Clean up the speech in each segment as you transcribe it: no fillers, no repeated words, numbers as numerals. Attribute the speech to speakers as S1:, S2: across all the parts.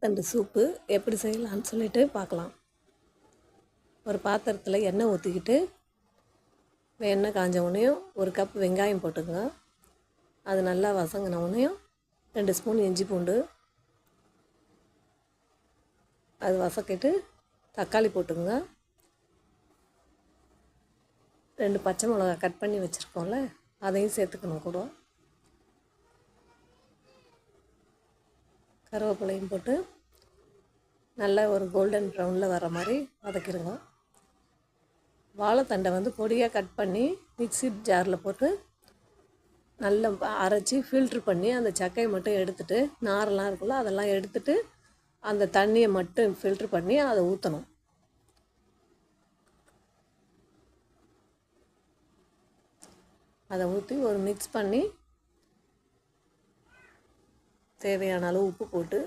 S1: வாழைத்தண்டு சூப்பு எப்படி செய்யலான்னு சொல்லிட்டு பார்க்கலாம். ஒரு பாத்திரத்தில் எண்ணெய் ஊற்றிக்கிட்டு எண்ணெய் காஞ்ச உடனேயும் 1 கப் வெங்காயம் போட்டுங்க. அது நல்லா வசங்கின உடனேயும் 2 ஸ்பூன் இஞ்சி பூண்டு, அது வசக்கிட்டு தக்காளி போட்டுங்க. 2 பச்சை மிளகா கட் பண்ணி வச்சுருக்கோம்ல, அதையும் சேர்த்துக்கணும். கூட கருவேப்பிலையும் போட்டு நல்லா ஒரு கோல்டன் ப்ரௌனில் வர மாதிரி வதக்கிடுங்க. வாழைத்தண்டை வந்து பொடியாக கட் பண்ணி மிக்ஸி ஜாரில் போட்டு நல்லா அரைச்சி ஃபில்ட்ரு பண்ணி அந்த சக்கையை மட்டும் எடுத்துகிட்டு, நாரெல்லாம் இருக்குல்ல அதெல்லாம் எடுத்துகிட்டு அந்த தண்ணியை மட்டும் ஃபில்ட்ரு பண்ணி அதை ஊற்றணும். அதை ஊற்றி ஒரு மிக்ஸ் பண்ணி தேவையான அளவு உப்பு போட்டு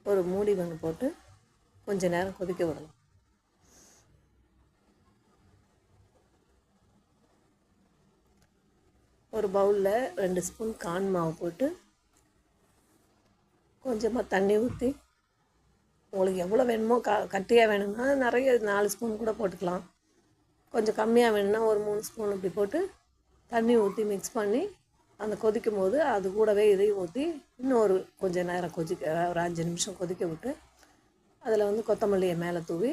S1: ஒரு மூடி ஒன்று போட்டு கொஞ்சம் நேரம் கொதிக்க விடலாம். ஒரு பவுலில் 2 ஸ்பூன் கார்ன் மாவு போட்டு கொஞ்சமாக தண்ணி ஊற்றி, உங்களுக்கு எவ்வளோ வேணுமோ கட்டியாக வேணும்னா நிறைய 4 ஸ்பூன் கூட போட்டுக்கலாம். கொஞ்சம் கம்மியாக வேணும்னா ஒரு 3 ஸ்பூன் இப்படி போட்டு தண்ணி ஊற்றி மிக்ஸ் பண்ணி அந்த கொதிக்கும் போது அது கூடவே இதையும் ஊற்றி இன்னும் கொஞ்சம் நேரம் ஒரு 5 நிமிஷம் கொதிக்க விட்டு அதில் வந்து கொத்தமல்லியை மேலே தூவி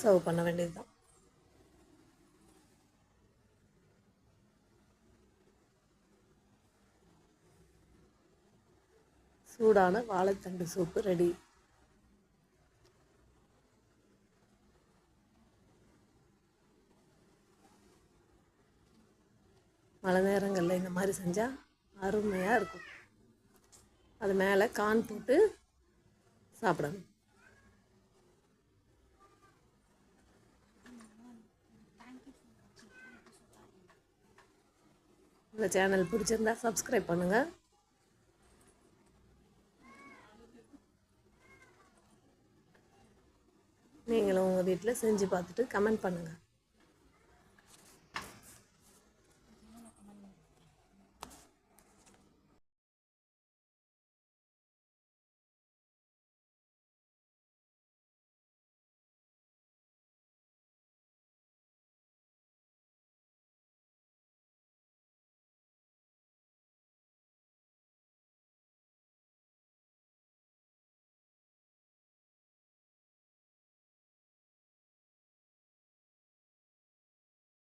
S1: சர்வ் பண்ண வேண்டியது தான். சூடான வாழைத்தண்டு சூப்பு ரெடி. மழை நேரங்களில் இந்த மாதிரி செஞ்சால் அருமையாக இருக்கும். அது மேலே கார்ன் போட்டு சாப்பிடணும். இந்த சேனல் பிடிச்சிருந்தா சப்ஸ்கிரைப் பண்ணுங்கள். நீங்களும் உங்கள் வீட்டில் செஞ்சு பார்த்துட்டு கமெண்ட் பண்ணுங்கள்.